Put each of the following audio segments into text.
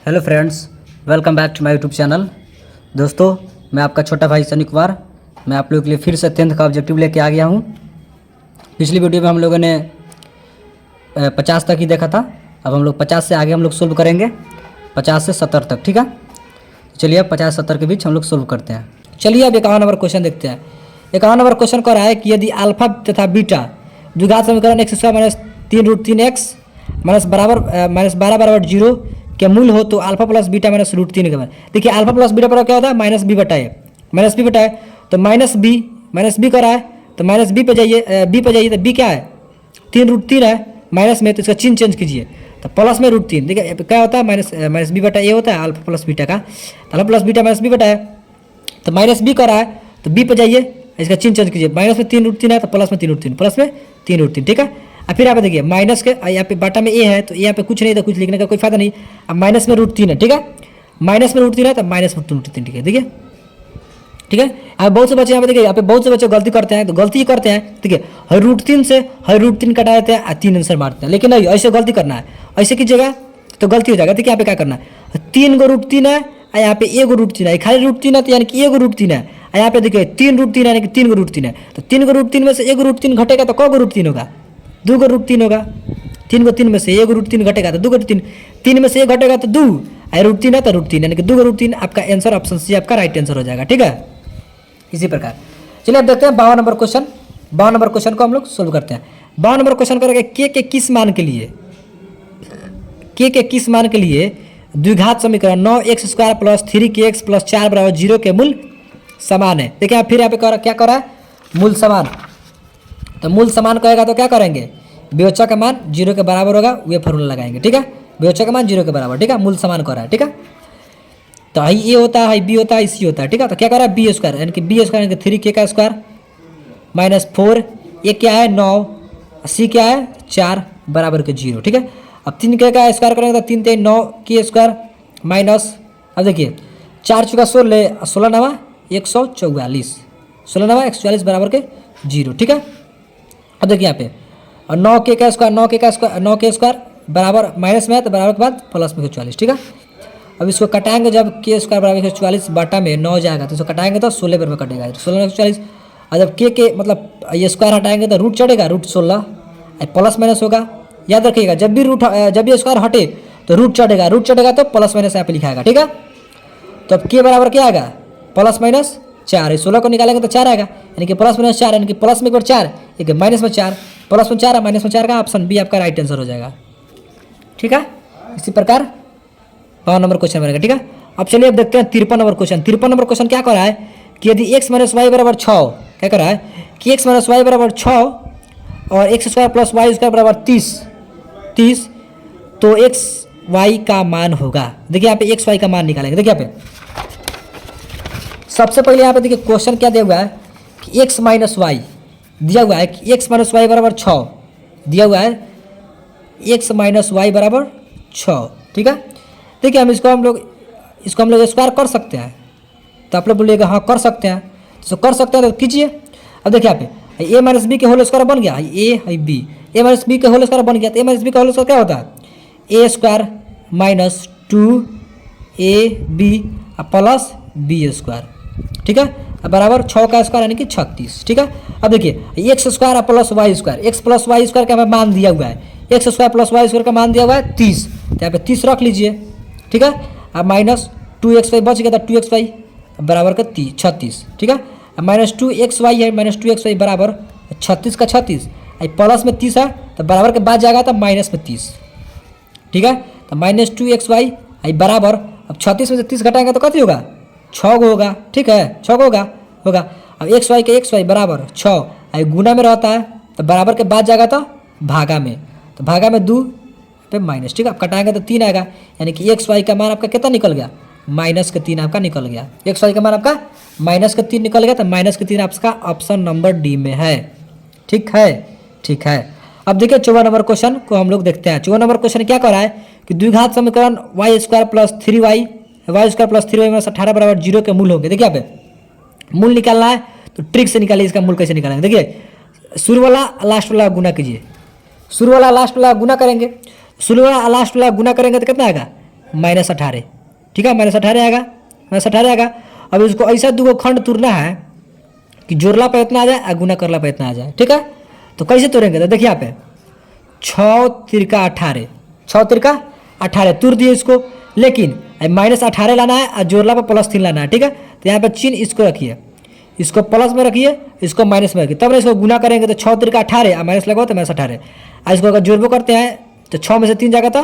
Hello friends, welcome back to my YouTube channel. दोस्तों, मैं आपका छोटा भाई सनी कुमार। मैं आप लोगों के लिए फिर से 10th का ऑब्जेक्टिव लेके आ गया हूँ। पिछली वीडियो में हम लोगों ने 50 तक ही देखा था। अब हम लोग 50 से आगे हम लोग सोल्व करेंगे, 50 से 70 तक। ठीक है, चलिए अब 50-70 के बीच हम लोग सोल्व करते हैं। चलिए अब 51 नंबर क्वेश्चन देखते हैं। 51 नंबर क्वेश्चन कह रहा है कि यदि अल्फा तथा बीटा द्विघात समीकरण x² माइनस 3√3x माइनस 12 बराबर 0 के मूल हो तो अल्फा प्लस बीटा माइनस √3 के बराबर। देखिए अल्फा प्लस बीटा पर क्या होता है, माइनस बी बटा ए, तो माइनस बी कर रहा है तो माइनस बी पे जाइए तो बी क्या है, 3√3 है माइनस में, तो इसका चिन्ह चेंज कीजिए तो प्लस में √3। देखिए क्या होता है, माइनस बी बटा ए होता है अल्फा प्लस बीटा का। Alpha plus beta minus B बटा है, तो माइनस बी कर रहा है तो बी पे जाइए, इसका चिन्ह चेंज कीजिए। माइनस में 3√3 है तो प्लस में 3√3, प्लस में 3√3। ठीक है, अब फिर यहाँ पे देखिए माइनस के यहाँ पे बाटा में ए है तो यहाँ पे कुछ नहीं, तो कुछ लिखने का कोई फायदा नहीं। अब माइनस में √3 है, ठीक है, माइनस में √3 है तो माइनस में √3। ठीक है, देखिए ठीक है। अब बहुत से बच्चे यहाँ पे देखिए, यहाँ पे बहुत से बच्चे गलती करते हैं, तो गलती ही करते हैं। ठीक है, हर √3 से हर √3 कटा देते हैं, 3 आंसर मारते हैं। लेकिन नहीं, ऐसे गलती करना है, ऐसे कीजिएगा तो गलती हो जाएगा। देखिए यहाँ पे क्या करना है, 3 गो √3 है, यहाँ पे 1 √3 है, खाली √3 है तो यानी कि 1 √3 है। यहाँ पे देखिए 3 √3 है यानी कि 3 गो √3 है, तो 3 गो √3 में से 1 √3 घटेगा तो कौ √3 होगा, 2 गो √3 होगा। 3 को 3 में से 1 √3 घटेगा तो 2 गो √3, 3 में से 1 घटेगा तो 2, √3 है तो √3 यानी कि 2 गो √3। आपका आंसर ऑप्शन सी आपका राइट आंसर हो जाएगा। ठीक है, इसी प्रकार चलिए अब देखते हैं 52 नंबर क्वेश्चन। 52 नंबर क्वेश्चन को हम लोग सोल्व करते हैं। 52 नंबर क्वेश्चन करेंगे के किस मान के लिए, के किस मान के लिए द्विघात समीकरण 9x² प्लस 3kx प्लस 4 बराबर 0 के मूल समान है। देखिए आप फिर यहाँ पे क्या कर रहा है, मूल समान। तो मूल समान कहेगा तो क्या करेंगे, वियोज्य का मान 0 के बराबर होगा, वे फॉर्मूला लगाएंगे। ठीक है, वियोज्य का मान 0 के बराबर। ठीक है, मूल समान कर रहा है। ठीक है, तो हाई ए होता है, हाई बी होता है, सी होता है। ठीक है, तो क्या कर रहा है, बी² यानी कि बी² यानी कि 3k का स्क्वायर माइनस 4, ए क्या है 9, सी क्या है 4 बराबर के 0। ठीक है, अब 3k का स्क्वायर करेंगे तो 3 3 9 के स्क्वायर माइनस, अब देखिए 4 चुका 16, 16 नवा 144, 16 नवा 144 बराबर के 0। ठीक है, अब देखिए यहाँ पे और 9k का स्क्वायर, 9k स्क्वायर बराबर माइनस में है तो बराबर के बाद प्लस में 144। ठीक है, अब इसको कटाएंगे, जब k² बराबर 144 बाटा में 9 जाएगा तो इसको कटाएंगे तो 16 पर कटेगा, 16 में 144। और जब के मतलब ये स्क्वायर हटाएंगे तो रूट चढ़ेगा, √16 प्लस माइनस होगा। याद रखिएगा जब भी ये स्क्वायर हटे तो रूट चढ़ेगा तो प्लस माइनस यहाँ पे लिखाएगा। ठीक है, तो अब के बराबर क्या आएगा, प्लस माइनस 4, 16 को निकालेंगे तो 4 आएगा, यानी कि प्लस माइनस 4 यानी कि प्लस में एक बार 4, एक माइनस में 4, प्लस में 4 माइनस में 4 का ऑप्शन बी आपका राइट आंसर हो जाएगा। ठीक है, इसी प्रकार 52 नंबर क्वेश्चन बनेगा। ठीक है, अब चलिए अब देखते हैं 53 नंबर क्वेश्चन। 53 नंबर क्वेश्चन क्या कर रहा है कि यदि x माइनस वाई बराबर 6, क्या कर रहा है कि x माइनस वाई बराबर 6 और x² प्लस y² बराबर 30 तो x y का मान होगा। देखिए यहाँ पे x y का मान निकालेंगे। देखिए यहाँ पे सबसे पहले यहाँ पे देखिए क्वेश्चन क्या दिया हुआ है कि x माइनस वाई दिया हुआ है कि x माइनस वाई बराबर 6 दिया हुआ है, x माइनस वाई बराबर 6। ठीक है, देखिए इसको हम लोग स्क्वायर कर सकते हैं, तो आप लोग बोलिएगा हाँ कर सकते हैं, तो कर सकते हैं तो कीजिए। अब देखिए यहाँ पे a माइनस बी के होल स्क्वायर बन गया, ए है बी, a माइनस बी के होल स्क्वायर बन गया, तो a माइनस बी का होल स्क्वायर क्या होता है, a² minus 2ab plus b²। ठीक है, अब बराबर 6 का स्क्वायर यानी कि 36। ठीक है, अब देखिए x² plus y², x plus y² का मान दिया हुआ है, x² प्लस y² का मान दिया हुआ है 30, तो यहाँ पे 30 रख लीजिए। ठीक है, अब माइनस 2xy बच गया था, 2xy बराबर का 36। ठीक है, अब माइनस 2xy है, माइनस 2xy बराबर 36 का 36, प्लस में 30 है तो बराबर के बाद जाएगा तो माइनस में 30। ठीक है, तो माइनस 2xy बराबर, अब 36 में से 30 घटाएंगे तो कितनी होगा, 6 गो होगा। ठीक है, 6 गो होगा। अब xy बराबर 6 गुना में रहता है तो बराबर के बाद जाएगा तो भागा में, तो भागा में 2 पे माइनस। ठीक है, अब कटाएंगे तो 3 आएगा, यानी कि xy का मान आपका कितना निकल गया, माइनस के 3 आपका निकल गया। xy का मान आपका माइनस के 3 निकल गया, तो माइनस के 3 आपका ऑप्शन नंबर डी में है। ठीक है, ठीक है। अब देखिए 54 नंबर क्वेश्चन को हम लोग देखते हैं। 54 नंबर क्वेश्चन क्या कर रहा है कि द्विघात समीकरण y² plus 3y plus 3y minus 18 बराबर 0 के मूल होंगे। देखिए यहाँ पे मूल निकालना है तो ट्रिक से निकालिए, इसका मूल कैसे निकालेंगे। देखिए शुरू वाला लास्ट वाला गुना कीजिए, शुरू वाला लास्ट वाला गुना करेंगे, शुरू वाला लास्ट वाला गुना करेंगे तो कितना आएगा -18, ठीक है, -18 आएगा, -18 आएगा। अब इसको ऐसा दो खंड तोड़ना है कि जोड़ला पर इतना आ जाए और गुना करला पर इतना आ जाए, ठीक है। तो कैसे तोड़ेंगे, तो देखिए यहाँ पे 6 तिरका 18, 6 तिरका 18 तोड़ दिए इसको, लेकिन -18 लाना है और जोड़ला पर +3 लाना है, ठीक है। तो यहाँ पे चिन्ह इसको रखिए, इसको प्लस में रखिए, इसको माइनस में रखिए, तब ना इसको गुना करेंगे तो 6 तिरका 18 और माइनस लगाओ तो -18। और इसको अगर जोड़बो करते हैं तो 6 में से 3 जाएगा तो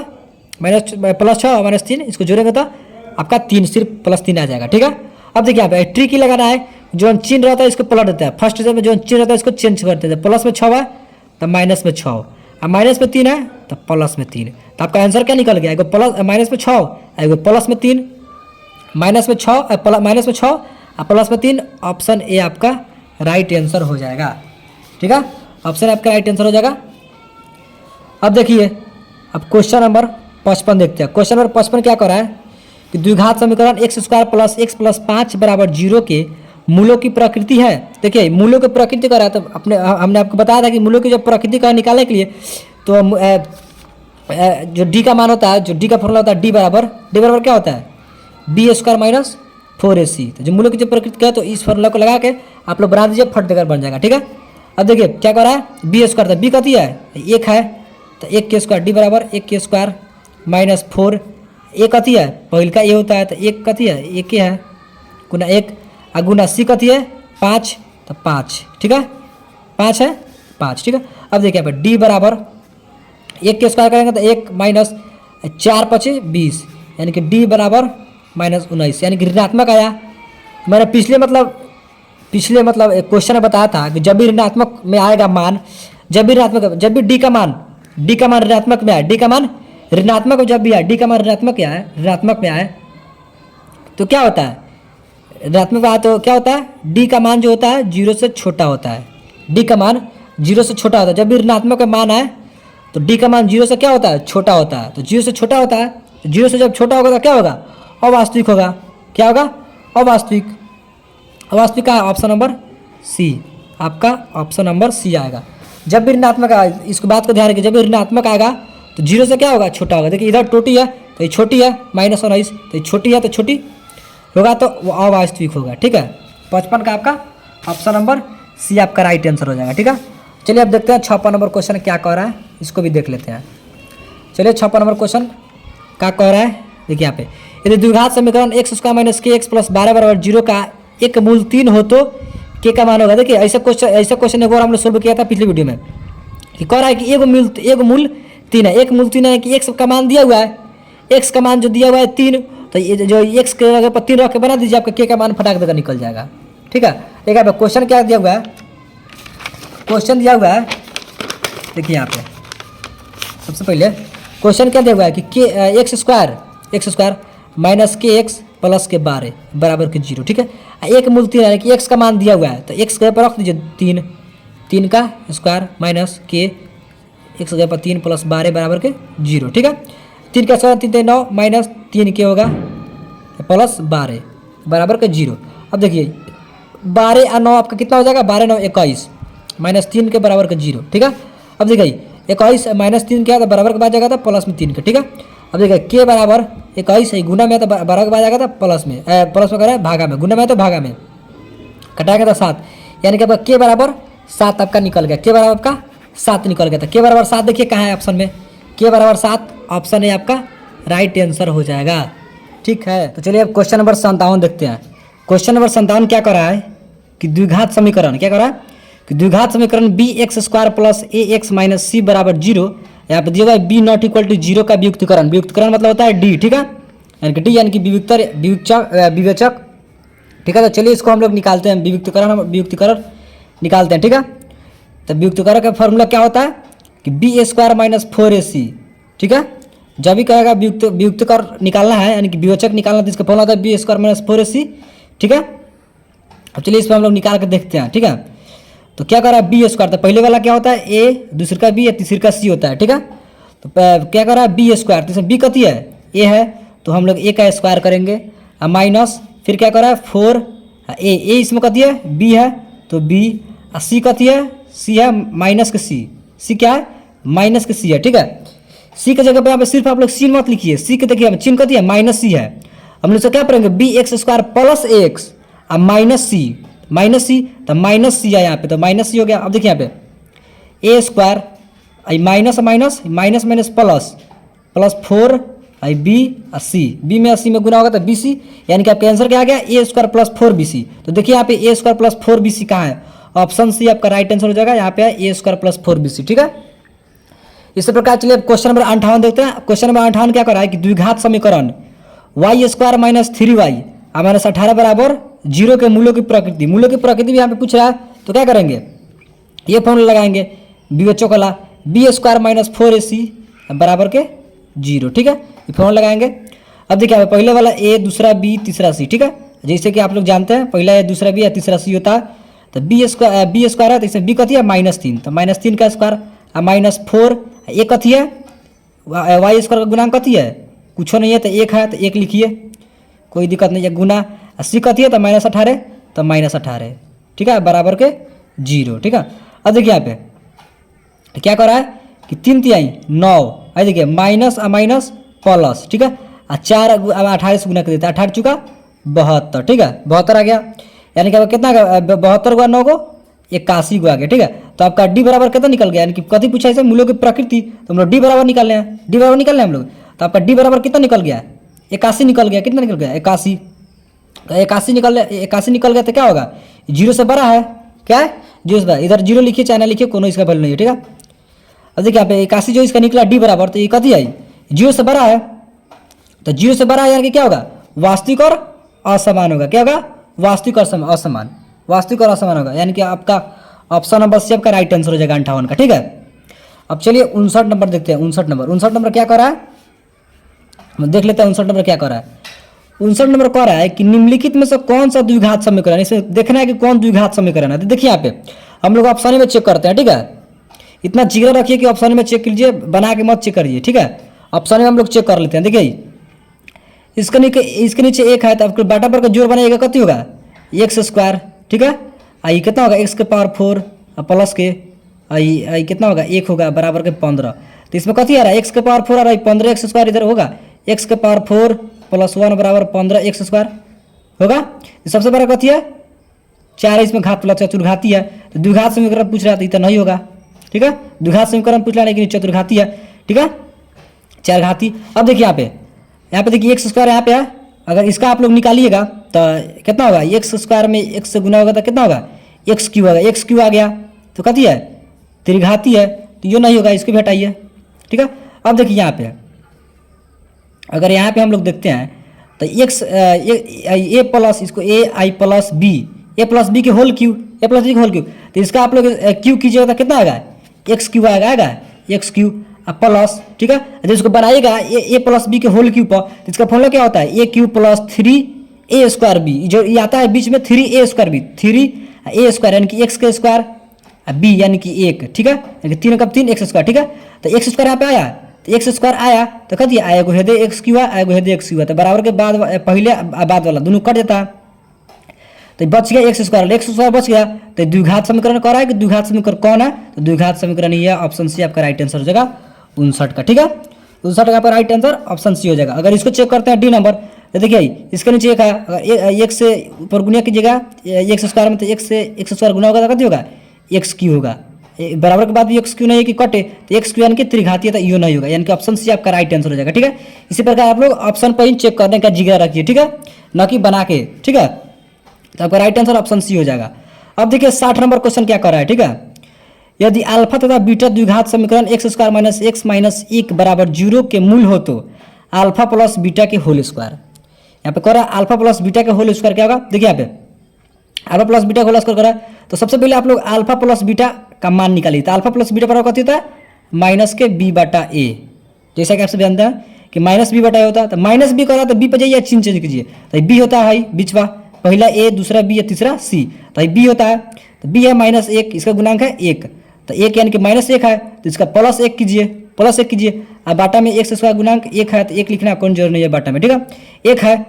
+6 और -3, इसको जोड़ेंगे तो आपका 3 सिर्फ +3 आ जाएगा, ठीक है। अब देखिए यहाँ पे ट्रिक ही लगाना है, जो चिन्ह रहता है इसको पलट देता है, फर्स्ट में जो चिन्ह रहता है इसको चेंज कर देते हैं, प्लस में 6 है तो माइनस में 6 और माइनस में 3 है तो प्लस में 3, तो आपका आंसर क्या निकल गया, एगो प्लस माइनस में 6 एगो प्लस में 3, माइनस में 6 माइनस में 6 और प्लस में 3, ऑप्शन ए आपका राइट आंसर हो जाएगा, ठीक है, ऑप्शन आपका राइट आंसर हो जाएगा। अब देखिए अब क्वेश्चन नंबर 55 देखते हैं। क्वेश्चन नंबर 55 क्या कर रहा है कि द्विघात समीकरण x² + x + 5 = 0 के मूलों की प्रकृति है। देखिए मूलों की प्रकृति कर रहा है, तो हमने आपको बताया था कि मूलों की जो प्रकृति का निकालने के लिए तो जो d का मान होता है, जो d का फॉर्मूला होता है d बराबर क्या होता है b² - 4ac। तो जो मूलों की जो प्रकृति है तो इस फॉर्मूला को लगा के आप लोग बना दीजिए, फट देकर बन जाएगा, ठीक है। अब देखिए क्या कर रहा है, b², b कती है 1 है तो 1² d बराबर 1² - 4, ए कथी है पहल का ए होता है तो 1 कथी है 1 है गुना 1 और गुना सी कथी है 5 तो 5, ठीक है, 5 है 5, ठीक है। अब देखिए यहाँ पे डी बराबर 1² करेंगे तो 1 - 4 × 5 = 20, यानी कि डी बराबर -19, यानी कि ऋणात्मक आया। मैंने पिछले मतलब एक क्वेश्चन में बताया था कि जब भी ऋणात्मक में आएगा मान, जब भी डी का मान ऋणात्मक में आए, डी का मान ऋणात्मक जब भी आए, डी का मान ऋणात्मक में आए तो क्या होता है, ऋणात्मक आए तो क्या होता है, डी का मान जो होता है 0 से छोटा होता है, डी का मान 0 से छोटा होता है। जब भी ऋणात्मक मान आए तो डी का मान 0 से क्या होता है, छोटा होता है। तो 0 से छोटा होता है, तो 0 से जब छोटा होगा तो क्या होगा, अवास्तविक होगा। क्या होगा, अवास्तविक। अवास्तविक का ऑप्शन नंबर सी, आपका ऑप्शन नंबर सी आएगा। जब भी ऋणात्मक आएगा, इसको बात को ध्यान रखिए, जब भी ऋणात्मक आएगा तो 0 से क्या होगा, छोटा होगा। देखिए इधर टोटी है तो ये छोटी है -19, तो ये छोटी है तो छोटी होगा तो वो अवास्तविक होगा, ठीक है। 55 का आपका ऑप्शन नंबर सी आपका राइट आंसर हो जाएगा, ठीक है। चलिए अब देखते हैं 56 नंबर क्वेश्चन क्या कह रहा है, इसको भी देख लेते हैं। चलिए 56 नंबर क्वेश्चन क्या कह रहा है, देखिए यहाँ पे यदि द्विघात समीकरण x² - kx + 12 = 0 का एक मूल 3 हो तो k का मान होगा। देखिए ऐसा क्वेश्चन एक बार हमने सोल्व किया था पिछली वीडियो में, कि कह रहा है कि एक मूल 3 है, एक मूल 3 है कि x का मान दिया हुआ है, x का मान जो दिया हुआ है 3, तो ये जो x के जगह पर 3 रख के बना दीजिए, आपका k का मान फटाक देकर निकल जाएगा, ठीक है। एक यहाँ पे क्वेश्चन क्या दिया हुआ है, क्वेश्चन दिया हुआ है, देखिए यहाँ पे सबसे पहले क्वेश्चन क्या दिया हुआ है कि x² - kx + के 12 = 0, ठीक है। एक मूल 3 है कि x का मान दिया हुआ है तो x के पर रख दीजिए 3 का स्क्वायर माइनस के x जगह पर 3 + 12 = 0, ठीक है। 3 का स्क्वायर 3 9 माइनस 3 के होगा +12 = 0। अब देखिए 12 और 9 आपका कितना हो जाएगा, 12 9 21 -3 के बराबर का 0, ठीक है। अब देखिए 21 -3 क्या था, बराबर के बाद जाएगा था प्लस में 3 का, ठीक है। अब देखिए के बराबर 21 है, गुना में तो बराबर के बाद जाएगा था प्लस में कर रहा है भागा में, गुना में तो भागा में कटाएगा था 7, यानी कि आपका के बराबर 7 आपका निकल गया, के बराबर आपका 7 निकल गया था। के बराबर 7 देखिए कहाँ है ऑप्शन में, के बराबर 7 ऑप्शन है आपका राइट आंसर हो जाएगा, ठीक है। तो चलिए अब क्वेश्चन नंबर 57 देखते हैं। क्वेश्चन नंबर 57 क्या कर रहा है कि द्विघात समीकरण क्या कर रहा है कि द्विघात समीकरण bx² + ax - c = 0, यहाँ पे दिया हुआ है b ≠ 0 का व्युत्कीकरण। व्युत्कीकरण मतलब होता है डी, ठीक है, यानी कि डी यानी कि विवेचक, ठीक है। तो चलिए इसको हम लोग निकालते हैं, व्युत्कीकरण निकालते हैं, ठीक है। तो व्युत्कीकरण का फॉर्मूला क्या होता है कि b² - 4ac, ठीक है। जब भी कहेगा व्युत्कीकरण निकालना है यानी कि विवेचक निकालना, तो इसका फॉर्मूला होता है b² - 4ac, ठीक है। अब चलिए इस पर हम लोग निकाल कर देखते हैं, ठीक है। तो क्या कर रहा है b², तो पहले वाला क्या होता है a, दूसरे का b या तीसरे का c होता है, ठीक है। तो क्या कर रहा है b², तो इसमें b कती है a है तो हम लोग a का स्क्वायर करेंगे माइनस फिर क्या कर रहा है 4 a इसमें कती है b है तो b, c कती है c है माइनस के c क्या है माइनस के c है, ठीक है। सी की जगह पे यहाँ पे सिर्फ आप लोग सी मत लिखिए, सी के देखिए चिन्ह कथी है, माइनस सी है। हम लोग से क्या पढ़ेंगे, B x square plus x और माइनस सी तो माइनस सी है यहाँ पे, तो माइनस सी हो गया। अब देखिए यहाँ पे a square minus minus minus minus plus plus 4 b और सी, बी में 80 में गुना होगा तो बी सी, यानी कि आपका आंसर क्या आ गया, ए स्क्वायर प्लस 4 बी सी। तो देखिए यहाँ पे a square plus 4 B C कहाँ है, ऑप्शन सी आपका राइट आंसर हो जाएगा। यहाँ पे a square plus 4 B C, ठीक है। इसी प्रकार चलिए क्वेश्चन नंबर 58 देखते हैं। क्वेश्चन नंबर 58 क्या कर रहा है कि द्विघात समीकरण Y square minus 3y minus 18 बराबर 0 के मूल्यों की प्रकृति, मूल्यों की प्रकृति भी यहाँ पे पूछ रहा है, तो क्या करेंगे, ये फॉर्मूला लगाएंगे बीएचओ वाला, बी स्क्वायर माइनस 4ac बराबर के 0, ठीक है, ये फॉर्मूला लगाएंगे। अब देखिए पहले वाला ए, दूसरा बी, तीसरा सी, ठीक है, जैसे कि आप लोग जानते हैं पहला ए, दूसरा बी या तीसरा सी होता है। तो बी स्क्वायर है तो इसमें बी कथी है, -3, तो -3 का स्क्वायर -4, ए कथी है, वाई स्क्वायर का गुणांक कथी है, कुछ नहीं है तो 1 है, तो 1 लिखिए, कोई दिक्कत नहीं है, गुना सी कथी है तो -18, तो -18, ठीक है, बराबर के 0, ठीक है। अब देखिए यहाँ पे क्या कर रहा है कि 3 तिहाई 9, आई देखिए माइनस माइनस प्लस, ठीक है, 4 18 से गुना कर देते हैं, 18 चुका 72, ठीक है, 72 आ गया, यानी कि कितना 72 गुआ 9 को 81 गुआ आ गया, ठीक है। तो आपका डी बराबर कितना निकल गया, यानी कि कथी पूछा है, मूल्यों की प्रकृति, तो हम लोग डी बराबर निकालने हैं, डी बराबर निकालने हैं हम लोग। तो आपका डी बराबर कितना निकल गया, 81 निकल गया, कितना निकल गया 81, तो 81 निकल गया तो क्या होगा, 0 से बड़ा है, क्या है 0 से बड़ा, इधर 0 लिखिए चाहे ना लिखिए, कोनो इसका वैल्यू नहीं है, ठीक है। अब देखिए यहाँ पे 81 जो इसका निकला डी बराबर, तो ये कथी आई 0 से बड़ा है, तो 0 से बड़ा है यानी कि क्या होगा, वास्तविक और असमान होगा, क्या होगा, वास्तविक और असमान, वास्तविक और असमान होगा, यानी कि आपका ऑप्शन नंबर सी आपका राइट आंसर हो जाएगा 58 का, ठीक है। अब चलिए 59 नंबर देखते हैं। 59 नंबर क्या कर रहा है, हम देख लेते हैं 59 नंबर क्या कर रहा है। 59 नंबर कह रहा है कि निम्नलिखित में से कौन सा द्विघात समीकरण, इसे देखना है कि कौन द्विघात समीकरण है। तो देखिए यहाँ पे हम लोग ऑप्शन में चेक करते हैं, ठीक है, इतना जिगर रखिए कि ऑप्शन में चेक कीजिए, बना के मत चेक करिए, ठीक है। ऑप्शन में हम लोग चेक कर लेते हैं। देखिए इसके नीचे 1 है, तो आपको बाटा पर का जोड़ बनाइएगा, कति होगा एक्स स्क्वायर, ठीक है, आई कितना होगा x के पावर 4 प्लस के आई कितना होगा 1 होगा बराबर के 15। तो इसमें कथी आ रहा है, x के पावर 4 आ रहा है, 15 एक्स स्क्वायर इधर होगा, x के पावर 4 + 1 बराबर 15 एक्स स्क्वायर होगा। सबसे बड़ा कथी है 4 है, इसमें घात प्लस चतुर्घाती है, तो द्विघात समीकरण पूछ रहा था, इतना नहीं होगा, ठीक है, द्विघात समीकरण पूछ रहा है लेकिन चतुर्घाती है, ठीक है, 4 घाती। अब देखिए यहाँ पे देखिए एक्स स्क्वायर यहाँ पे है, अगर इसका आप लोग निकालिएगा तो कितना होगा, एक्स स्क्वायर में एक्स से गुना होगा तो कितना होगा एक्स क्यू होगा, एक्स क्यू आ गया तो कथी है त्रिघाती है, तो ये नहीं होगा, इसको भी हटाइए, ठीक है। अब देखिए यहाँ पे अगर यहाँ पे हम लोग देखते हैं तो एक्स ए प्लस इसको a i plus b, a plus b के whole cube, a plus b के होल क्यू, तो इसका आप लोग क्यू कीजिएगा तो कितना आएगा एक्स क्यू आएगा एक्स क्यू प्लस, ठीक है। जब इसको बनाइएगा ए प्लस बी के होल क्यू पर, तो इसका फॉर्मूला क्या होता है a cube plus 3a square b, जो ये आता है बीच में 3a square B, 3a square यानी कि एक्स के स्क्वायर बी यानी कि 1, ठीक है, यानी कि 3 का 3 एक्स स्क्वायर, ठीक है। तो एक्स स्क्वायर यहाँ पे आया, तो एक्स स्क्वायर आया तो कथी आया को हेदे एक्स क्यू आया को हेदे एक्स क्यू, तो बराबर के बाद पहले बाद वाला दोनों कट जाता है, तो बच गया एक्स स्क्वायर बच गया। तो द्विघात समीकरण कह रहा है कि द्विघात समीकरण कौन है, तो द्विघात समीकरण ये ऑप्शन सी आपका राइट आंसर हो जाएगा 59 का, ठीक है, 59 का पर राइट आंसर ऑप्शन सी हो जाएगा। अगर इसको चेक करते हैं डी नंबर, तो देखिए इसके नीचे 1 है, अगर एक से ऊपर गुना कीजिएगा एक्स स्क्वायर में, तो एक्स से एक्स स्क्वायर गुना होगा तो कति होगा एक्स क्यू होगा, बराबर के बाद भी एक्स क्यू नहीं है कि कटे, तो एक्स क्यू यानी कि त्रिघाती है, तो यो नहीं होगा, यानी कि ऑप्शन सी आपका राइट आंसर हो जाएगा, ठीक है। इसी प्रकार आप लोग ऑप्शन पर ही चेक करने का जिगरा रखिए, ठीक है, न कि बना के, ठीक है, तो आपका राइट आंसर ऑप्शन सी हो जाएगा। अब देखिए 60 नंबर क्वेश्चन क्या कर रहा है, ठीक है, यदि अल्फा तथा बीटा द्विघात समीकरण x square minus x minus 1 बराबर 0 के मूल हो तो अल्फा प्लस बीटा के होल स्क्वायर, यहाँ पे कह रहा है अल्फा प्लस बीटा के होल स्क्वायर क्या होगा, देखिए यहाँ पे alpha plus beta whole square कर रहा है, तो सबसे पहले आप लोग अल्फा प्लस बीटा का मान निकालिए। तो अल्फा प्लस बीटा बराबर कथी होता है माइनस के बी बटा ए, जैसा कि आप सब जानते हैं कि माइनस बी बटा ए होता है, तो माइनस बी कर रहा है तो बी पर जाइए चिन्ह चेंज कीजिए, तो बी होता है बीचवा, पहला ए दूसरा बी या तीसरा सी, तो बी होता है, तो बी है -1, इसका गुणांक है 1, तो 1 यानी कि -1 है, तो इसका +1 कीजिए, अब बाटा में एक्स स्क्वायर गुणांक 1 है, तो 1 लिखना कोई जरूर नहीं है बाटा में, ठीक है, 1 है,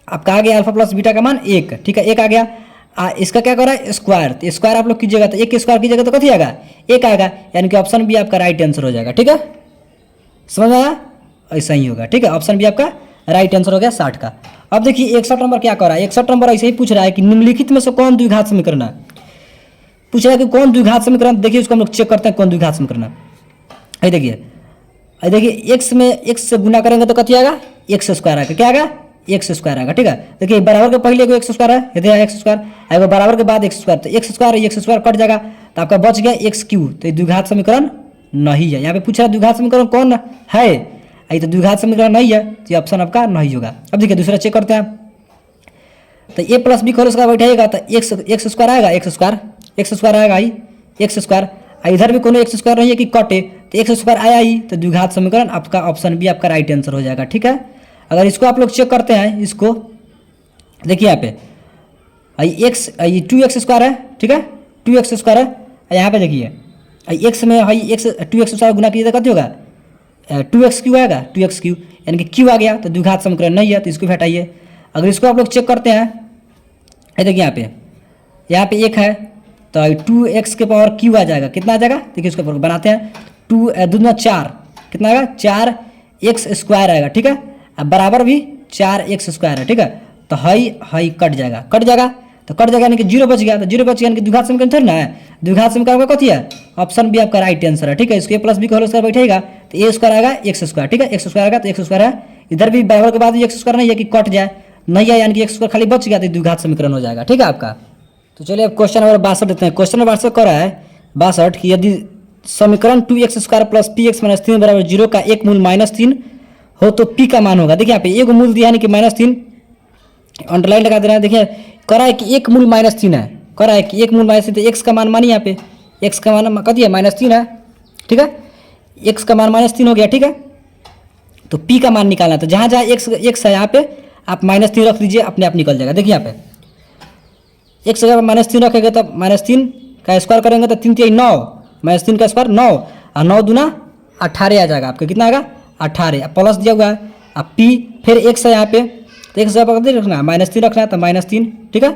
आपका आ गया अल्फा प्लस बीटा का मान 1, ठीक है, 1 आ गया। इसका क्या कर रहा है स्क्वायर, तो स्क्वायर आप लोग कीजिएगा तो 1 स्क्वायर कीजिएगा तो कथी आएगा 1 आएगा, यानी कि ऑप्शन बी आपका राइट आंसर हो जाएगा, ठीक है। समझ में आया? ऐसा ही होगा, ठीक है। ऑप्शन बी आपका राइट आंसर हो गया 60 का। अब देखिए 61 नंबर क्या कर रहा है, 61 नंबर ऐसे ही पूछ रहा है कि निम्नलिखित में से कौन द्विघात समीकरण है। पूछ रहा है कि कौन द्विघात समीकरण, देखिए उसको हम लोग चेक करते हैं कौन द्विघात समीकरण है। देखिए एक्स में एक्स से गुना करेंगे तो कति आएगा, एक्स स्क्वायर आएगा। क्या आएगा? एक्स स्क्वायर आएगा, ठीक है। देखिए बराबर के पहले को एक्स स्क्वायर है, यदि एक्स स्क्वायर आएगा बराबर के बाद एक्स स्क्वायर, तो एक्स स्क्वायर कट जाएगा तो आपका बच गया एक्स क्यू। तो ये द्विघात समीकरण नहीं है। यहाँ पे पूछ रहा है द्विघात समीकरण कौन है, ये तो द्विघात समीकरण नहीं है, तो ये ऑप्शन आपका नहीं होगा। अब देखिए दूसरा चेक करते हैं। तो ए प्लस बी होल स्क्वायर बैठेगा तो एक्स स्क्वायर आएगा, एक्स स्क्वायर आएगा ही, एक्स स्क्वायर। इधर भी कोनो एक्स स्क्वायर नहीं है कि कटे, तो एक्स स्क्वायर आया ही, तो द्विघात समीकरण आपका ऑप्शन बी आपका राइट आंसर हो जाएगा, ठीक है। अगर इसको आप लोग चेक करते हैं, इसको देखिए यहाँ पे एक्स 2x स्क्वायर है, ठीक है, 2x स्क्वायर है। यहाँ पे देखिए एक्स में एक्स 2x स्क्वायर गुना कीजिए तो कति होगा, 2x क्यू आएगा, 2x क्यू, यानी कि क्यू आ गया, तो द्विघात समीकरण नहीं है, तो इसको भी हटाइए। अगर इसको आप लोग चेक करते हैं, देखिए यहाँ पे एक है तो 2x के पावर क्यू आ जाएगा, कितना आ जाएगा, देखिए उसको बनाते हैं, 2 दूना 4, कितना आएगा, 4x स्क्वायर आएगा, ठीक है। अब बराबर भी 4x स्क्वायर है, ठीक है। तो हाई कट जाएगा, तो कट जाएगा यानी कि जीरो बच गया, तो जीरो बच गया यानी कि द्विघात समीकरण थोड़ी ना है, द्विघात समीकरण का कथी है, ऑप्शन बी आपका राइट आंसर है, ठीक है। इसको ए प्लस बी का होल स्क्वायर बैठेगा तो ए स्क्वायर आएगा एक्स स्क्वायर, ठीक है, एक्स स्क्वायर आएगा तो एक्स स्क्वायर है, इधर भी बराबर के बाद एक्स स्क्वायर नहीं है कि कट जाए, नहीं है यानी कि एक्स स्क्वायर खाली बच गया, तो द्विघात समीकरण हो जाएगा, ठीक है आपका। तो चलिए अब क्वेश्चन नंबर 62 देते हैं। क्वेश्चन नंबर 62 कर रहा है 62 कि यदि समीकरण 2x square plus P x minus 3 बराबर 0 का एक मूल -3 हो तो p का मान होगा। देखिए यहाँ पे एक मूल दिया है कि -3, अंडरलाइन लगा दे रहा है। देखिए कह रहा है कि एक मूल -3 है, कह रहा है कि एक मूल -3, तो x का मान मानिए यहाँ पे, x का मान कथी है, -3 है, ठीक है। x का मान -3 हो गया, ठीक है। तो p का मान निकालना है, तो जहाँ जहाँ x है यहाँ पे आप -3 रख दीजिए, अपने आप निकल जाएगा। देखिए यहाँ पे x जगह -3 रखेंगे तो -3 का स्क्वायर करेंगे तो 3 3 9, -3 का स्क्वायर 9, और 9 दूना 18 आ जाएगा आपका, कितना आएगा, 18। प्लस दिया हुआ है, अब p फिर x है यहाँ पे, तो x जगह पर रखना है -3 रखना है, तो -3, ठीक है।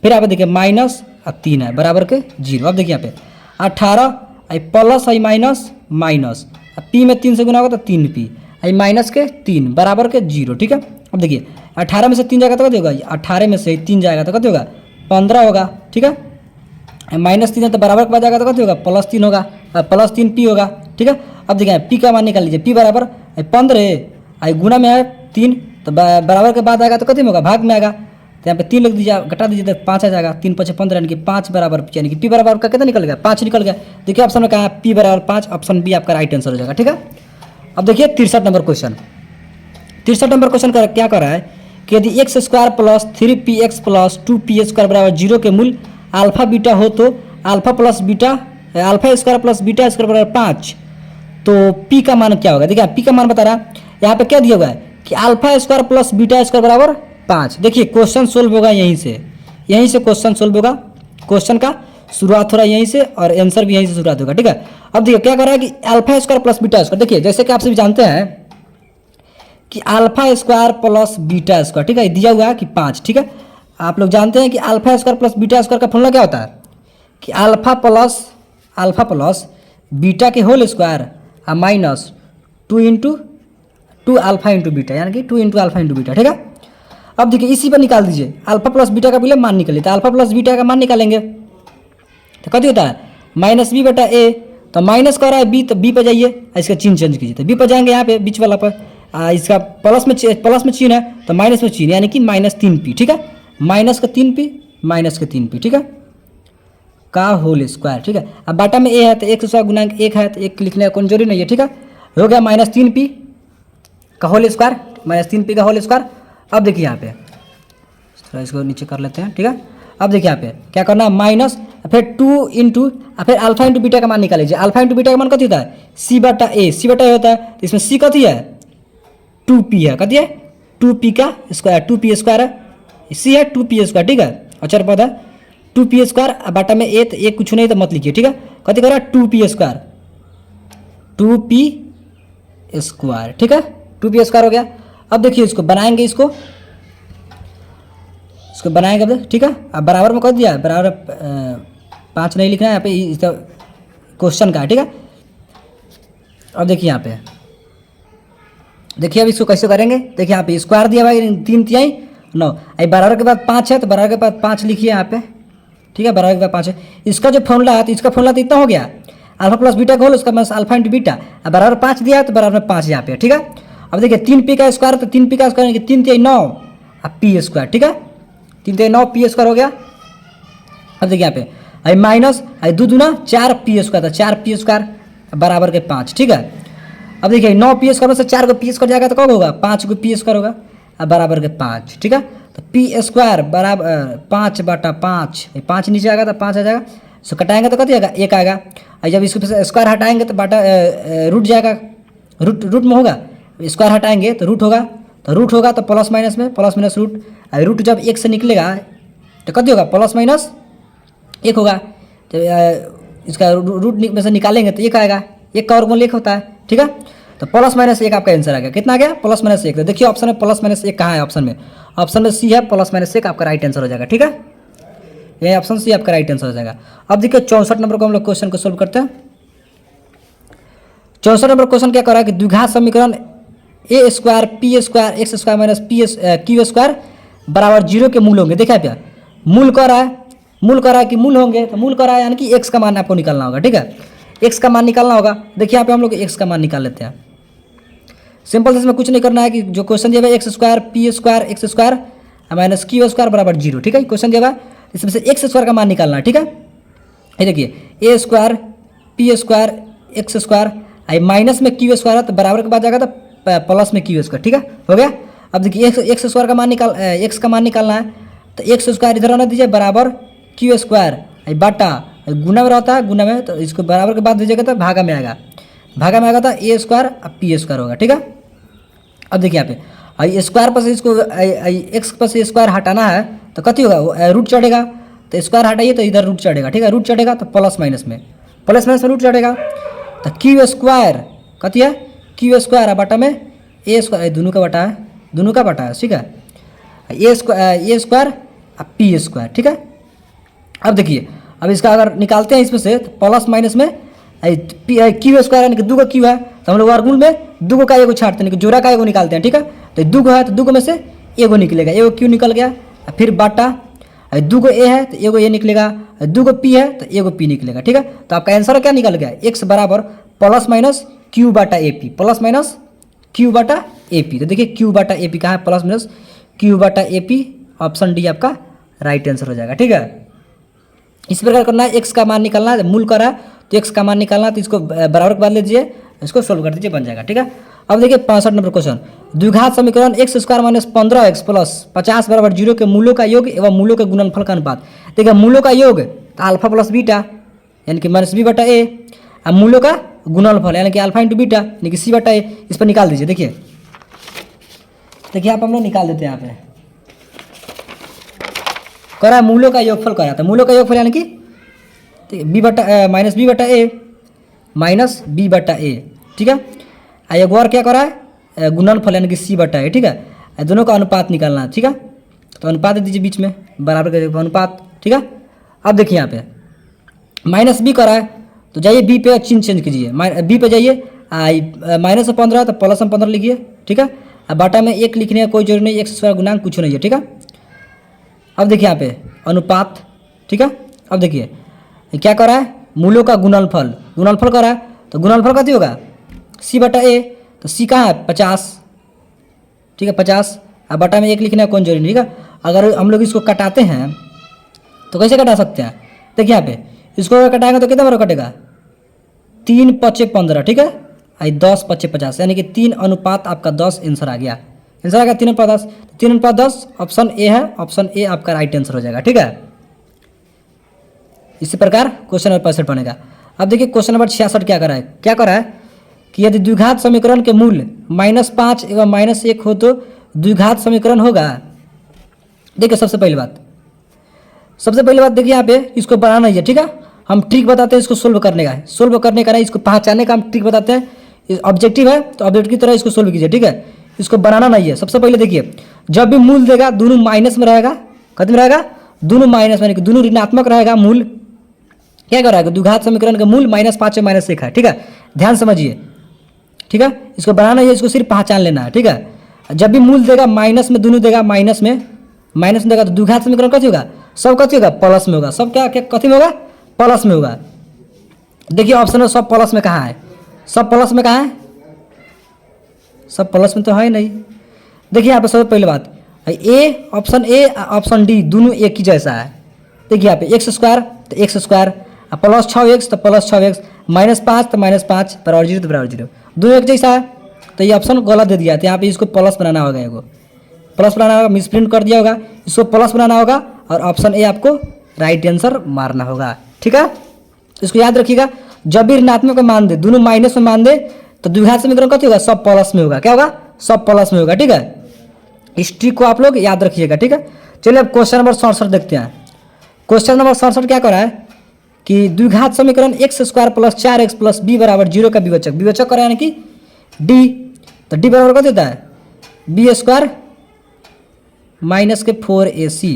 फिर यहाँ पे देखिए -3 है बराबर के 0। अब देखिए यहाँ पे 18 प्लस है माइनस, अब p में 3 से गुना होगा तो 3p, माइनस के 3 बराबर के 0, ठीक है। अब देखिए 18 में से 3 जाएगा तो कत होगा, 18 में से 3 जाएगा तो कत होगा, 15 होगा, ठीक है। -3 है तो बराबर के बाद जाएगा तो कत होगा, +3 होगा, +3p होगा, ठीक है। अब देखिए p का मान निकाल लीजिए, p बराबर 15 गुना में है 3, तो बराबर के बाद आएगा तो कति में होगा, भाग में आएगा, तो यहाँ पे 3 लिख दीजिए, घटा दीजिए तो 5 आ जाएगा, 3 5 15 यानी कि 5 बराबर, यानी कि p बराबर का कितना निकल गया, 5 निकल गया। देखिए ऑप्शन में कहा p बराबर 5, ऑप्शन बी आपका राइट आंसर हो जाएगा, ठीक है। अब देखिए 63 नंबर क्वेश्चन, 63 नंबर क्वेश्चन क्या कर रहा है कि यदि x square plus 3px plus 2p square बराबर 0 के मूल अल्फा बीटा हो तो alpha square plus beta square बराबर 5, तो p का मान क्या होगा। देखिए p का मान बता रहा है, यहाँ पे क्या दिया हुआ है कि alpha square plus beta square बराबर 5। देखिए क्वेश्चन सोल्व होगा यहीं से क्वेश्चन सोल्व होगा, क्वेश्चन का शुरुआत हो रहा है यहीं से और आंसर भी यहीं से शुरुआत होगा, ठीक है। अब देखिए क्या कर रहा है कि alpha square plus beta square, देखिए जैसे कि आप सभी जानते हैं कि alpha square plus beta square, ठीक है, दिया हुआ है कि 5, ठीक है। आप लोग जानते हैं कि alpha square plus beta square का फॉर्मूला क्या होता है कि अल्फा प्लस बीटा के होल स्क्वायर और माइनस 2 अल्फा इंटू बीटा, यानी कि 2 अल्फा इंटू बीटा, ठीक है। अब देखिए इसी पर निकाल दीजिए, अल्फा प्लस बीटा का पहले मान निकालिए, तो अल्फा प्लस बीटा का मान निकालेंगे तो कति होता है -b/a, तो माइनस कर रहा है b, तो b पे जाइए, इसका चिन्ह चेंज कीजिए, तो b पर जाएंगे यहाँ पे बीच वाला पर, इसका प्लस में चिन्ह है तो माइनस में चिन्ह, यानी कि -3p, ठीक है, -3p, ठीक है, का होल स्क्वायर, ठीक है। अब बाटा में a है तो 1 स्क्वायर गुना 1 है, तो 1 लिखने का कोई जरूरी नहीं है, ठीक है। हो गया -3p का होल स्क्वायर, -3p का होल स्क्वायर। अब देखिए यहाँ पे थोड़ा इसको नीचे कर लेते हैं, ठीक है। अब देखिए यहाँ पे क्या करना है, माइनस फिर 2 इंटू फिर अल्फा इंटू बीटा का मान निकाल लीजिए। अल्फा इंटू बीटा का मान कति होता है, c/a होता है, तो इसमें c कति है 2p है, कति है 2p का स्क्वायर, 2p स्क्वायर है, c है 2p स्क्वायर, ठीक है। अच्छा पता है 2p स्क्वायर, बाटा में a, तो एक कुछ नहीं तो मत लिखिए, ठीक है। कति कर रहा है 2p स्क्वायर, ठीक है, 2p स्क्वायर हो गया। अब देखिए इसको बनाएंगे, इसको बनाएंगे अब, ठीक है। अब बराबर में कर दिया, बराबर 5 नहीं लिखना है यहाँ पे, क्वेश्चन का है, ठीक है। अब देखिए यहाँ पे देखिए अब इसको कैसे करेंगे, देखिए यहाँ पे स्क्वायर दिया हुआ है 3 9, अब बराबर के बाद 5 है तो बराबर के बाद 5 लिखिए यहाँ पे, ठीक है, बराबर के बाद 5 है। इसका जो फॉर्मूला है तो इसका फॉर्मूला तो इतना हो गया, अल्फा प्लस बीटा का होल उसका बस अल्फा इंटू बीटा, अब बराबर 5 दिया है तो बराबर 5 यहाँ पे, ठीक है। अब देखिए 3p का स्क्वायर तो 3p का स्क्वायर 3 3 9 अब p स्क्वायर, ठीक है, 3 3 9 p स्क्वायर हो गया। अब देखिए यहाँ पे आई माइनस आई 2 दूना 4p स्क्वायर था, 4p स्क्वायर बराबर के 5, ठीक है। अब देखिए 9p स्क्वायर में से 4 को p स्क्वायर जाएगा तो कब होगा, 5 को p स्क्वायर होगा, अब बराबर के 5, ठीक है। तो p स्क्वायर बराबर 5/5, 5 नीचे आएगा तो 5 आ जाएगा, इसको कटाएंगे तो कत आएगा 1 आएगा, और जब इसको स्क्वायर हटाएंगे तो बाटा रूट जाएगा, रूट में होगा, स्क्वायर हटाएंगे तो रूट होगा तो प्लस माइनस में प्लस माइनस रूट, रूट जब 1 से निकलेगा तो कत होगा प्लस माइनस 1 होगा, जब इसका रूट में से निकालेंगे तो 1 आएगा, 1 का वर्गमूल 1 होता है, ठीक है। तो प्लस माइनस 1 आपका आंसर आ गया, कितना आ गया प्लस माइनस 1। तो देखिए ऑप्शन में प्लस माइनस 1 कहाँ है, ऑप्शन में सी है, प्लस माइनस 1 आपका राइट आंसर हो जाएगा, ठीक है, ये ऑप्शन सी आपका राइट आंसर हो जाएगा। अब देखिए 64 नंबर को हम लोग क्वेश्चन को सोल्व करते हैं। 64 नंबर क्वेश्चन क्या कर रहा है कि द्विघात समीकरण a square p square x square minus p q square बराबर 0 के मूल होंगे। देखिए क्या मूल कर रहा है कि मूल होंगे, तो मूल कर रहा है यानी कि एक्स का मान आपको निकालना होगा, ठीक है, एक्स का मान निकालना होगा। देखिए यहाँ पे हम लोग एक्स का मान निकाल लेते हैं, सिंपल से इसमें कुछ नहीं करना है कि जो क्वेश्चन दिया है x square p square x square minus Q square बराबर 0, ठीक है, क्वेश्चन दिया है इसमें से एक्स स्क्वायर का मान निकालना है, ठीक है। ये देखिए a square p square x square i minus में क्यू स्क्वायर है तो बराबर के बाद जाएगा तो प्लस में क्यू स्क्वायर, ठीक है, हो गया। अब देखिए एक्स स्क्वायर का मान एक्स का मान निकालना है तो एक्स स्क्वायर इधर आना दीजिए बराबर क्यू स्क्वायर आई बाटा गुना में रहता है, गुना में तो इसको बराबर के बाद दीजिएगा तो भागा में आएगा तो ए स्क्वायर अब पी स्क्वायर होगा, ठीक है। अब देखिए यहाँ पे आई स्क्वायर पर से इसको एक्स पर से स्क्वायर हटाना है तो कथी होगा रूट चढ़ेगा, तो स्क्वायर हटाइए तो इधर रूट चढ़ेगा, ठीक है, रूट चढ़ेगा तो प्लस माइनस में रूट चढ़ेगा तो क्यू स्क्वायर कथी है क्यू स्क्वायर है बटा में ए स्क्वायर, दोनों का बटा है, ठीक है, ए स्क्वायर अब पी स्क्वायर, ठीक है। अब देखिए अब इसका अगर निकालते हैं इसमें से तो प्लस माइनस में क्यू स्क्वायर यानी कि 2 का क्यू है तो हम लोग वर्गमूल में 2 का एगो छाटते हैं, जोड़ा का एगो निकालते हैं, ठीक है। तो 2 है तो 2 में से एगो निकलेगा, एगो क्यू निकल गया, फिर बाटा 2 ए है तो एगो ए निकलेगा, 2 पी है तो एगो पी निकलेगा, ठीक है। तो आपका आंसर क्या निकल गया एक्स बराबर plus minus Q Bata A P, plus minus Q Bata A P. तो देखिए क्यू बाटा ए पी कहाँ है, plus minus Q Bata A P, option D आपका राइट आंसर हो जाएगा, ठीक है। इस प्रकार करना है, एक्स का मान निकालना है, मूल करा तो एक्स का मान निकालना है तो इसको बराबर के बाद ले दीजिए, इसको सोल्व कर दीजिए, बन जाएगा, ठीक है। अब देखिए 65 नंबर क्वेश्चन द्विघात समीकरण x square minus 15x plus 50 बराबर 0 के मूलों का योग एवं मूलों के गुणनफल का अनुपात। देखिए मूलों का योग तो अल्फा प्लस बीटा यानी कि माइनस बी बटा ए, अब मूलों का गुणनफल यानी कि अल्फा इंटू बीटा यानी कि सी बटा ए, इस पर निकाल दीजिए। देखिए आप हम लोग निकाल देते हैं, यहाँ पे करा मूलों का योगफल करा, तो मूलों का योगफल यानी कि बी बटा माइनस बी बटा ए, ठीक है। एक और क्या करा है गुणनफल यानी कि सी बटा ए, ठीक है, दोनों का अनुपात निकालना है, ठीक है। तो अनुपात दे दीजिए बीच में बराबर का अनुपात, ठीक है। अब देखिए यहाँ पे माइनस बी करा है तो जाइए बी पे चिन्ह चेंज कीजिए, बी पे जाइए माइनस में 15 तो प्लस में 15 लिखिए, ठीक है। अब बाटा में 1 लिखने का कोई जरूरी नहीं, एक्स स्क्वायर गुणांक कुछ नहीं है, ठीक है। अब देखिए यहाँ पे अनुपात, ठीक है। अब देखिए क्या करा है मूलों का गुणनफल करा है तो गुणनफल कथी होगा सी बटा ए, तो सी कहाँ है 50, ठीक है 50, अब बटा में 1 लिखना है कौन जरूरी, ठीक है। अगर हम लोग इसको कटाते हैं तो कैसे कटा सकते हैं, देखिए यहाँ पे इसको अगर कटाएंगे तो कितना बराबर कटेगा 3 पचे 15, ठीक है, 10 पचे 50 यानी कि 3 अनुपात आपका 10 आंसर आ गया, 3 अनुपात 10, 3 अनुपात 10 ऑप्शन ए है, ऑप्शन ए आपका राइट आंसर हो जाएगा, ठीक है। इसी प्रकार क्वेश्चन नंबर 65 बनेगा। अब देखिए क्वेश्चन नंबर 66 क्या करा है कि यदि द्विघात समीकरण के मूल -5 एवं -1 हो तो द्विघात समीकरण होगा। देखिए सबसे पहली बात देखिए यहाँ पे इसको बनाना ही है, ठीक है। हम ट्रिक बताते हैं इसको सोल्व करने का नहीं, इसको पहचानने का हम ट्रिक बताते हैं। ऑब्जेक्टिव है तो ऑब्जेक्टिव की तरह इसको सोल्व कीजिए, ठीक है। इसको बनाना नहीं है। सबसे पहले देखिए जब भी मूल देगा दोनों माइनस में रहेगा, कितने में रहेगा दोनों माइनस में, दोनों ऋणात्मक रहेगा। मूल क्या करेगा द्विघात समीकरण का मूल -5 से -1 है, ठीक है, ध्यान समझिए, ठीक है, इसको बनाना है, इसको सिर्फ पहचान लेना है। ठीक है, जब भी मूल देगा माइनस में दोनों देगा, माइनस में देगा तो द्विघात समीकरण कथी होगा, सब कथी होगा, प्लस में होगा। सब क्या क्या कथी में होगा, प्लस में होगा। देखिए ऑप्शन में सब प्लस में कहाँ है, सब प्लस में कहाँ है, सब प्लस में तो है नहीं। देखिए यहाँ पे सबसे पहले बात ए, ऑप्शन डी दोनों एक ही जैसा है। देखिए यहाँ पे एक्स स्क्वायर तो एक्स स्क्वायर, प्लस 6x तो प्लस 6x, -5 तो -5, बराबर 0 तो बराबर 0, दोनों एक जैसा है। तो ये ऑप्शन गलत दे दिया, तो यहाँ पे इसको प्लस बनाना होगा, एगो प्लस बनाना होगा, मिसप्रिंट कर दिया होगा, इसको प्लस बनाना होगा और ऑप्शन ए आपको राइट आंसर मारना होगा। ठीक है, इसको याद रखिएगा, जब भी ऋणात्मक में मान दे, दोनों माइनस में मान दे तो द्विघात समीकरण कथी होगा, सब प्लस में होगा। क्या होगा, सब प्लस में होगा। ठीक है, इस ट्रिक को आप लोग याद रखिएगा। ठीक है, चलिए अब क्वेश्चन नंबर 67 देखते हैं। क्वेश्चन नंबर 67 क्या कर रहा है कि द्विघात समीकरण x square plus 4x plus B बराबर 0 का विवेचक, विवेचक कर रहा है यानी कि डी, तो डी बराबर क्या देता है, बी स्क्वायर माइनस के 4ac।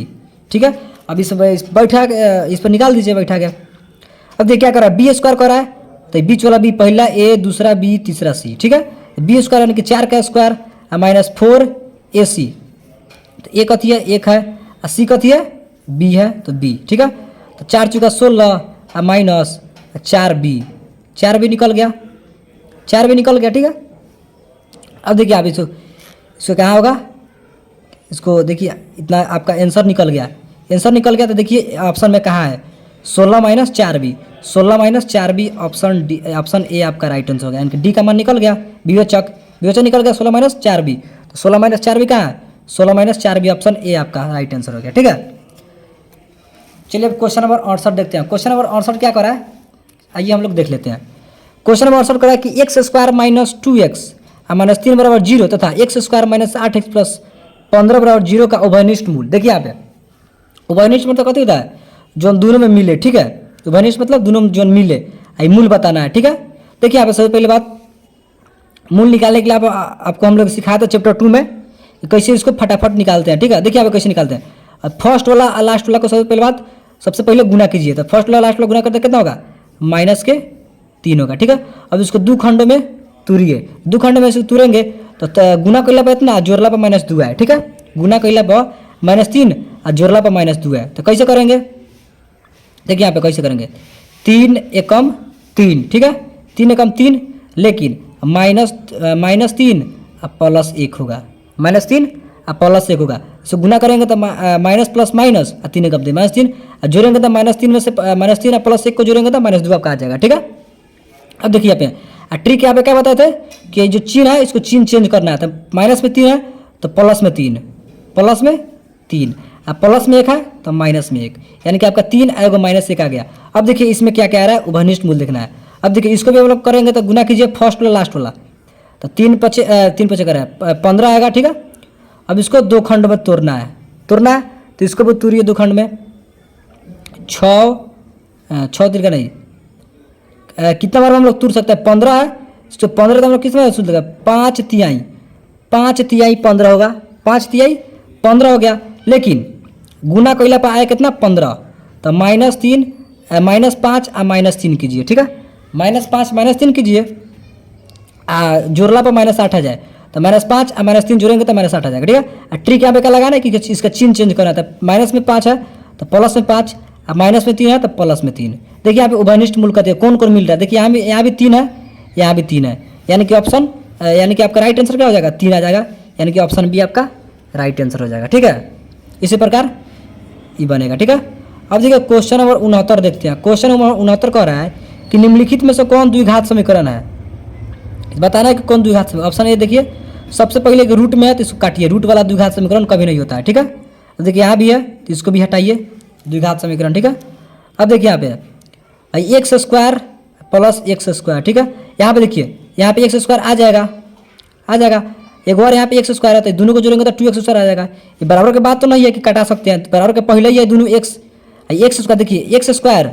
ठीक है, अब इस बैठा इस पर निकाल दीजिए, बैठा गया। अब देखिए क्या कर रहा है, बी स्क्वायर कर रहा है, तो बीच वाला बी पहला ए, दूसरा बी, तीसरा सी। ठीक है, बी स्क्वायर यानी कि 4 का स्क्वायर माइनस 4ac, तो ए कथी है, 1 है, और सी कथी है, बी है, तो बी। ठीक है, तो 4 चुका 16 माइनस 4b, 4b निकल गया, 4b निकल गया। ठीक है, अब देखिए आप इसको कहाँ होगा, इसको देखिए इतना आपका आंसर निकल गया, आंसर निकल गया। तो देखिए ऑप्शन में कहाँ है, 16 minus 4b, 16 minus 4b, option D, option A आपका राइट आंसर हो गया, यानी कि डी का मान निकल गया, विवेचक निकल गया 16 माइनस 4b, तो 16 माइनस 4b कहाँ है, 16 माइनस 4b, ऑप्शन ए आपका राइट आंसर हो गया। ठीक है, चलिए अब क्वेश्चन नंबर 68 देखते हैं। क्वेश्चन नंबर 68 क्या करा है, आइए हम लोग देख लेते हैं। क्वेश्चन नंबर 68 करा है कि x square minus 2x minus 3 बराबर 0 तथा x square minus 8x plus 15 बराबर 0 का उभयनिष्ठ मूल। देखिए यहाँ पे उभयनिष्ठ मतलब कथी होता है, जो दोनों में मिले। ठीक है, उभयनिष्ठ मतलब दोनों में जो मिले, आई मूल बताना है। ठीक है, देखिए यहाँ पे सबसे पहले बात, मूल निकालने के लिए आपको हम लोग सिखाया था चैप्टर 2 में, कैसे इसको फटाफट निकालते हैं। ठीक है, देखिए यहाँ पे कैसे निकालते हैं। फर्स्ट वाला लास्ट वाला को सबसे पहले गुना कीजिए, तो फर्स्ट वाला लास्ट वाला गुना करते कितना होगा, -3 होगा। ठीक है, अब इसको 2 खंडों में तुरिए, 2 खंड में इसको तुरेंगे तो गुना कैला पर इतना, जोड़ला पर -2 है। ठीक है, गुना कैला पर -3 और जोड़ला पर -2 है, तो कैसे करेंगे, देखिए यहाँ पे कैसे करेंगे, 3 एकम 3। ठीक है, 3 एकम 3, लेकिन -3 प्लस 1 होगा, -3 प्लस 1 होगा। इसको गुना करेंगे तो माइनस प्लस माइनस, 3 एकम 3 -3, और जोड़ेंगे तो -3 में से -3 प्लस 1 को जोड़ेंगे तो -2 आपका आ जाएगा। ठीक है, अब देखिए यहाँ पे ट्रिक यहाँ पे क्या बताए थे कि जो चिन्ह है इसको चिन्ह चेंज करना है, तो माइनस में 3 है तो प्लस में 3, प्लस में 3, अब प्लस में 1 है तो माइनस में 1, यानी कि आपका 3 एगो -1 आ गया। अब देखिए इसमें क्या क्या आ रहा है, उभयनिष्ठ मूल देखना है। अब देखिए इसको भी हम लोग करेंगे तो गुना कीजिए फर्स्ट वाला लास्ट वाला, तो 3 पचे कर रहा है 15 आएगा। ठीक है, अब इसको 2 खंड में तोड़ना है, तो इसको भी तोड़िए 2 खंड में, 6 दिन का नहीं, कितना बार हम लोग तोड़ सकते हैं, 15 है, तो 15 तो हम लोग किस में सूद लगा, 5 तिहाई 15 होगा, 5 तिहाई 15 हो गया। लेकिन गुना कैला पर आया कितना, 15, तो -3 -5 और -3 कीजिए। ठीक है, -5 -3 कीजिए, जोड़ला पर -8 आ जाए, तो -5 और -3 जोड़ेंगे तो -8 आ जाएगा। ठीक है, ट्रिक यहाँ पे क्या लगाना है कि इसका चिन्ह चेंज करना था, माइनस में 5 है तो प्लस में 5, और माइनस में 3 है तो प्लस में 3। देखिए यहाँ पे उभयनिष्ठ मूल कहते हैं, कौन कौन मिल रहा है, देखिए यहाँ भी 3 है, यहाँ भी 3 है, यानी कि ऑप्शन यानी कि आपका राइट आंसर क्या हो जाएगा, 3 आ जाएगा, यानी कि ऑप्शन बी आपका राइट आंसर हो जाएगा। ठीक है, इसी प्रकार ये बनेगा। ठीक है, अब देखिए क्वेश्चन नंबर 69 देखते हैं। क्वेश्चन नंबर 69 कह रहा है कि निम्नलिखित में से कौन द्विघात समीकरण है, बताना है कि कौन द्विघात समीकरण। ऑप्शन ए देखिए, सबसे पहले रूट में है तो इसको काटिए, रूट वाला द्विघात समीकरण कभी नहीं होता है। ठीक है, तो देखिए यहाँ भी है तो इसको भी हटाइए, द्विघात समीकरण। ठीक है, अब देखिए यहाँ पे x square plus x square. ठीक है, यहाँ पे देखिए, यहाँ पे एक्स स्क्वायर आ जाएगा, एक बार यहाँ पे एक्स स्क्वायर है तो दोनों को जोड़ेंगे तो 2x स्क्वायर आ जाएगा। ये बराबर के बात तो नहीं है कि कटा सकते हैं, तो बराबर के पहले ही है दोनों एक्स स्क्वायर। देखिए एक्स स्क्वायर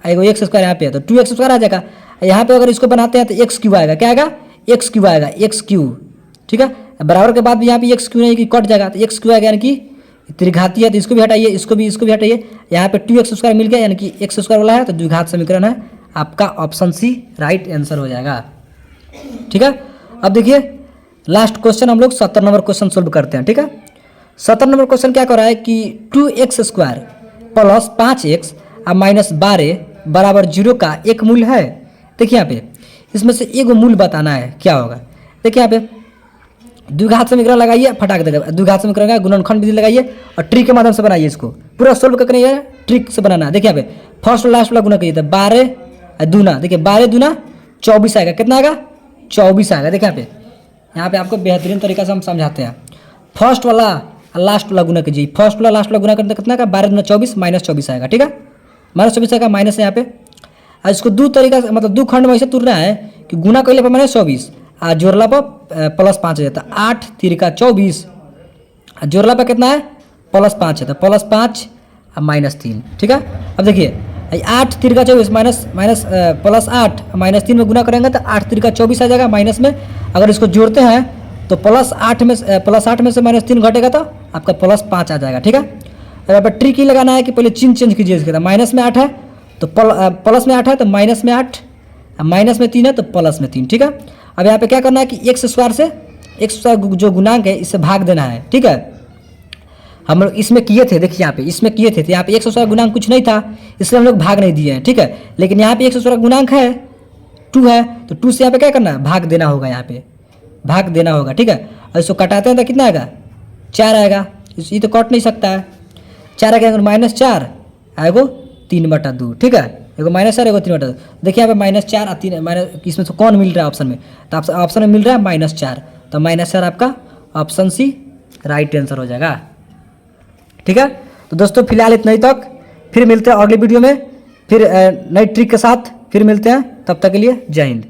आएगा, एक्स स्क्वायर यहाँ पे है तो 2x स्क्वायर आ जाएगा। यहाँ पे अगर इसको बनाते हैं तो एक्स क्यू आएगा, क्या आएगा, एक्स क्यू आएगा, एक्स क्यू। ठीक है, बराबर के बाद भी यहाँ पे एक्स क्यू नहीं कि कट जाएगा, तो एक्स क्यू आएगा, यानी कि त्रिघाती है तो इसको भी हटाइए, इसको भी हटाइए, यहाँ पे 2x स्क्वायर मिल गया, यानी कि एक्स स्क्वायर वाला है तो द्विघात समीकरण है आपका ऑप्शन सी राइट आंसर हो जाएगा। ठीक है, अब देखिए लास्ट क्वेश्चन हम लोग 70 नंबर क्वेश्चन सोल्व करते हैं, ठीक है। 70 नंबर क्वेश्चन क्या कर रहा है कि 2x² प्लस 5x और माइनस 12 बराबर 0 का एक मूल है। देखिए यहाँ पे इसमें से एक मूल बताना है, क्या होगा। देखिए यहाँ पे द्विघात समीकरण लगाइए, फटाक देगा। द्विघात समीकरण का गुणनखंड विधि लगाइए और ट्रिक के माध्यम से बनाइए, इसको पूरा सोल्व करके ये ट्रिक से बनाना है। देखिए यहाँ पे फर्स्ट और लास्ट वाला गुना करिए, 12 दूना, देखिए 12 दूना 24 आएगा। कितना आएगा? 24 आएगा। देखिए यहाँ पे आपको बेहतरीन तरीका से हम समझाते हैं। फर्स्ट वाला लास्ट वाला गुना कीजिए, फर्स्ट वाला लास्ट वाला गुना करने कितना का 12 दूना 24 माइनस 24 आएगा, ठीक है। माइनस 24 आएगा, माइनस है यहाँ पे। और इसको दो तरीका से मतलब दो खंड में ऐसे तुरना है कि गुना कैले पर माइनस 24 और जोड़ला पर प्लस 5 हो जाता है। 8 तिरका 24 जोड़ला पर कितना है? प्लस 5 है, तो प्लस 5 और माइनस 3, ठीक है। अब देखिए 8 तिरका 24 माइनस प्लस 8 माइनस 3 में गुना करेंगे तो 8 तिरका 24 आ जाएगा माइनस में। अगर इसको जोड़ते हैं तो प्लस 8 में से माइनस 3 घटेगा तो आपका प्लस 5 आ जाएगा, ठीक है। और यहाँ पर ट्रिक ही लगाना है कि पहले चिन्ह चेंज कीजिए इसके। माइनस में 8 है तो प्लस में 8 है तो माइनस में 8, माइनस में 3 है तो प्लस में 3, ठीक है। अब यहाँ पे क्या करना है कि x² से x² जो गुणांक है इससे भाग देना है, ठीक है। हम लोग इसमें किए थे, देखिए यहाँ पे इसमें किए थे तो यहाँ पे x² गुणांक कुछ नहीं था, इसलिए हम लोग भाग नहीं दिए हैं, ठीक है। लेकिन यहाँ पे x² गुणांक है 2 है, तो 2 से यहाँ पे क्या करना है? भाग देना होगा, यहाँ पे भाग देना होगा, ठीक है। और इसको कटाते हैं तो कितना आएगा? 4 आएगा। ये तो कट नहीं सकता है। 4 आएगा -4 आएगो 3/2, ठीक है। एगो -4 एगो 3/2। देखिए यहाँ पे -4 और 3 माइनस, इसमें से कौन मिल रहा है ऑप्शन में? तो ऑप्शन में मिल रहा है -4, तो -4 आपका ऑप्शन सी राइट आंसर हो जाएगा, ठीक है। तो दोस्तों फिलहाल इतना ही तक, फिर मिलते हैं अगली वीडियो में, फिर नई ट्रिक के साथ फिर मिलते हैं। तब तक के लिए जय हिंद।